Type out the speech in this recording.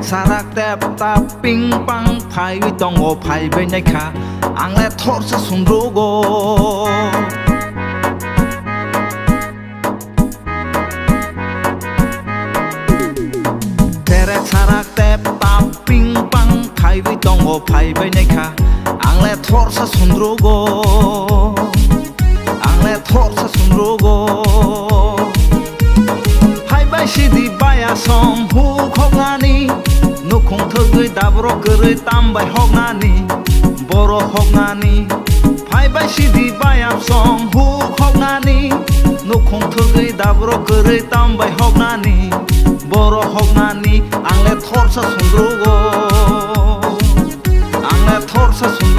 sarak tep tap ping pang phai tong o phai be nai kha ang le thor sa sun rogo tere sarak tep tap ping pang phai tong o phai be nai kha ang le thor sa sun rogo ang le thor sa sun rogo Sidi baya som hu khok ngani no khong thoi dabro kere tam bai hok ngani boro hok ngani phai bai sidi baya som hu khok ngani no khong thoi dabro kere tam bai hok ngani boro hok ngani ang le thor sa sun rogo ang le thor sa sun